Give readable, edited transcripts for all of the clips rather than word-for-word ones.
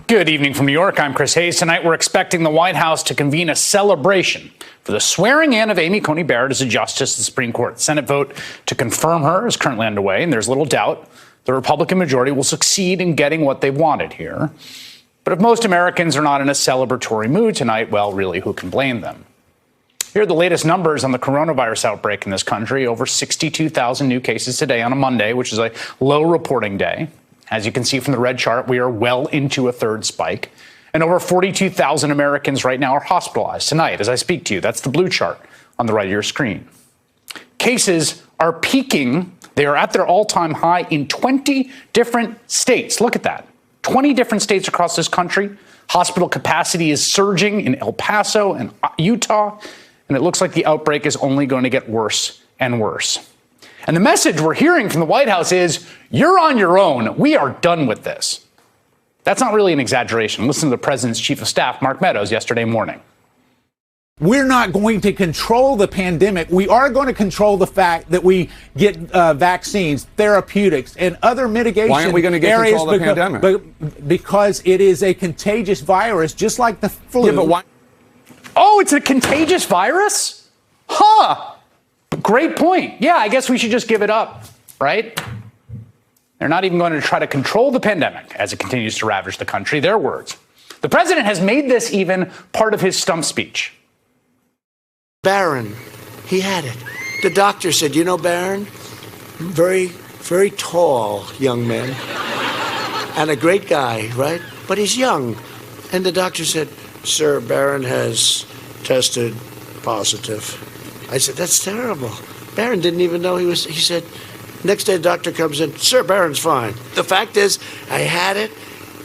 Good evening from New York. I'm Chris Hayes. Tonight, we're expecting the White House to convene a celebration for the swearing in of Amy Coney Barrett as a justice of the Supreme Court. The Senate vote to confirm her is currently underway, and there's little doubt the Republican majority will succeed in getting what they wanted here. But if most Americans are not in a celebratory mood tonight, well, really, who can blame them? Here are the latest numbers on the coronavirus outbreak in this country. Over 62,000 new cases today on a Monday, which is a low reporting day. As you can see from the red chart, we are well into a third spike. And over 42,000 Americans right now are hospitalized tonight as I speak to you. That's the blue chart on the right of your screen. Cases are peaking. They are at their all-time high in 20 different states. Look at that. 20 different states across this country. Hospital capacity is surging in El Paso and Utah. And it looks like the outbreak is only going to get worse and worse. And the message we're hearing from the White House is, you're on your own. We are done with this. That's not really an exaggeration. Listen to the president's chief of staff, Mark Meadows, yesterday morning. We're not going to control the pandemic. We are going to control the fact that we get vaccines, therapeutics, and other mitigation. Why aren't we going to get control of the pandemic? Because it is a contagious virus, just like the flu. Yeah, but why? Oh, it's a contagious virus? Huh. Great point. Yeah, I guess we should just give it up, right? They're not even going to try to control the pandemic as it continues to ravage the country. Their words. The president has made this even part of his stump speech. Barron, he had it. The doctor said, you know, Barron, very, very tall young man and a great guy, right? But he's young. And the doctor said, sir, Barron has tested positive. I said, that's terrible. Barron didn't even know he said, next day the doctor comes in, sir, Barron's fine. The fact is, I had it.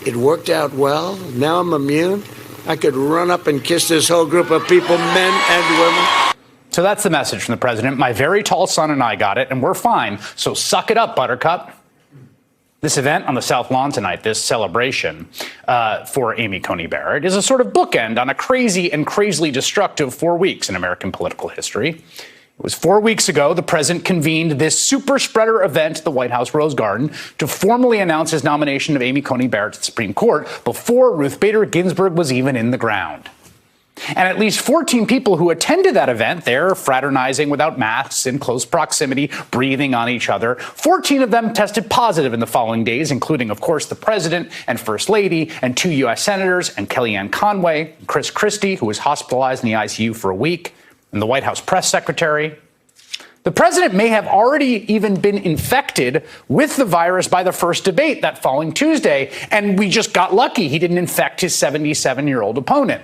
It worked out well. Now I'm immune. I could run up and kiss this whole group of people, men and women. So that's the message from the president. My very tall son and I got it, and we're fine. So suck it up, Buttercup. This event on the South Lawn tonight, this celebration for Amy Coney Barrett, is a sort of bookend on a crazy and crazily destructive 4 weeks in American political history. It was 4 weeks ago the president convened this super spreader event at the White House Rose Garden to formally announce his nomination of Amy Coney Barrett to the Supreme Court before Ruth Bader Ginsburg was even in the ground. And at least 14 people who attended that event, they're fraternizing without masks, in close proximity, breathing on each other. 14 of them tested positive in the following days, including, of course, the president and first lady and 2 U.S. senators and Kellyanne Conway, Chris Christie, who was hospitalized in the ICU for a week, and the White House press secretary. The president may have already even been infected with the virus by the first debate that following Tuesday, and we just got lucky he didn't infect his 77-year-old opponent.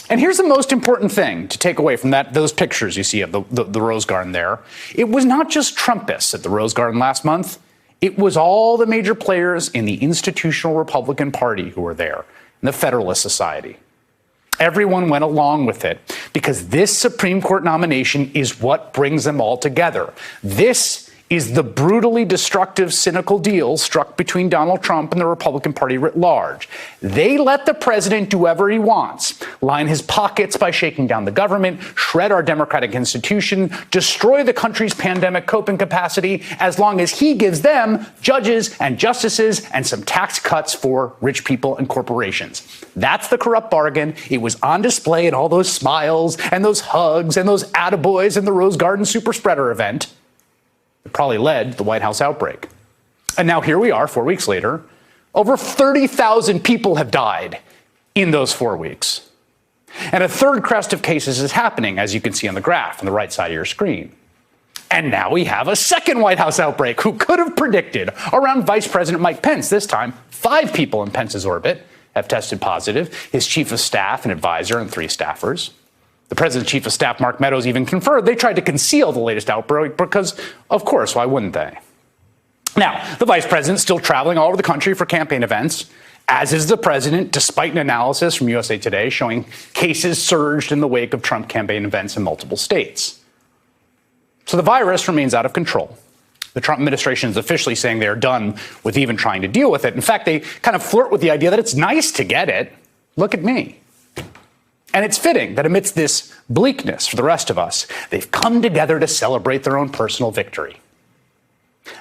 And here's the most important thing to take away from those pictures you see of the Rose Garden there. It was not just Trumpists at the Rose Garden last month. It was all the major players in the institutional Republican Party who were there, and the Federalist Society. Everyone went along with it because this Supreme Court nomination is what brings them all together. This is the brutally destructive, cynical deal struck between Donald Trump and the Republican Party writ large. They let the president do whatever he wants, line his pockets by shaking down the government, shred our democratic institution, destroy the country's pandemic coping capacity, as long as he gives them judges and justices and some tax cuts for rich people and corporations. That's the corrupt bargain. It was on display in all those smiles and those hugs and those attaboys in the Rose Garden super spreader event. It probably led to the White House outbreak. And now here we are 4 weeks later. Over 30,000 people have died in those 4 weeks. And a third crest of cases is happening, as you can see on the graph on the right side of your screen. And now we have a second White House outbreak. Who could have predicted? Around Vice President Mike Pence, this time 5 people in Pence's orbit have tested positive, his chief of staff, an advisor, and 3 staffers. The president's chief of staff, Mark Meadows, even confirmed they tried to conceal the latest outbreak because, of course, why wouldn't they? Now, the vice president's still traveling all over the country for campaign events, as is the president, despite an analysis from USA Today showing cases surged in the wake of Trump campaign events in multiple states. So the virus remains out of control. The Trump administration is officially saying they are done with even trying to deal with it. In fact, they kind of flirt with the idea that it's nice to get it. Look at me. And it's fitting that amidst this bleakness for the rest of us, they've come together to celebrate their own personal victory.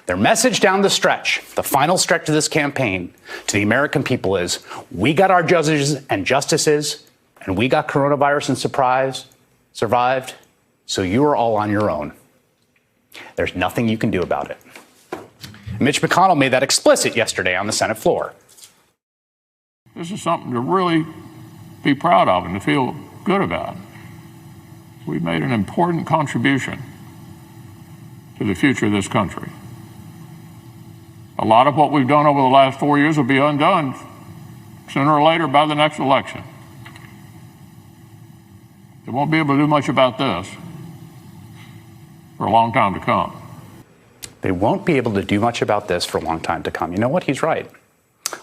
Their message down the stretch, the final stretch of this campaign, to the American people is, we got our judges and justices, and we got coronavirus and survived, so you are all on your own. There's nothing you can do about it. Mitch McConnell made that explicit yesterday on the Senate floor. This is something to really be proud of and to feel good about. We've made an important contribution to the future of this country. A lot of what we've done over the last 4 years will be undone sooner or later by the next election. They won't be able to do much about this for a long time to come. They won't be able to do much about this for a long time to come. You know what? He's right.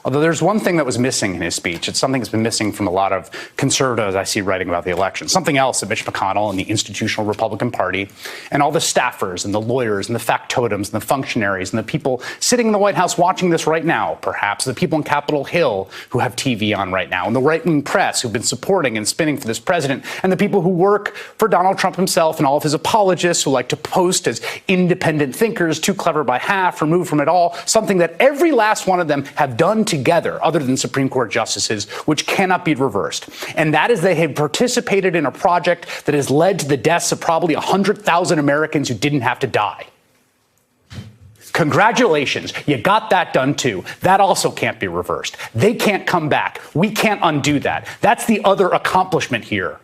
Although there's one thing that was missing in his speech. It's something that's been missing from a lot of conservatives I see writing about the election. Something else that Mitch McConnell and the institutional Republican Party and all the staffers and the lawyers and the factotums and the functionaries and the people sitting in the White House watching this right now, perhaps the people on Capitol Hill who have TV on right now, and the right-wing press who've been supporting and spinning for this president, and the people who work for Donald Trump himself and all of his apologists who like to post as independent thinkers, too clever by half, removed from it all, something that every last one of them have done together, other than Supreme Court justices, which cannot be reversed. And that is they have participated in a project that has led to the deaths of probably 100,000 Americans who didn't have to die. Congratulations. You got that done, too. That also can't be reversed. They can't come back. We can't undo that. That's the other accomplishment here,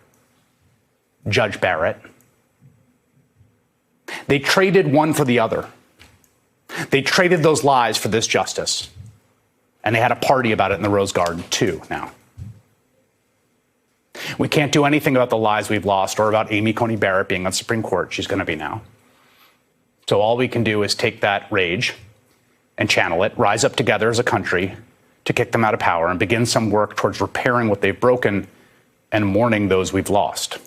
Judge Barrett. They traded one for the other. They traded those lies for this justice. And they had a party about it in the Rose Garden, too, now. We can't do anything about the lives we've lost or about Amy Coney Barrett being on Supreme Court. She's going to be now. So all we can do is take that rage and channel it, rise up together as a country to kick them out of power and begin some work towards repairing what they've broken and mourning those we've lost.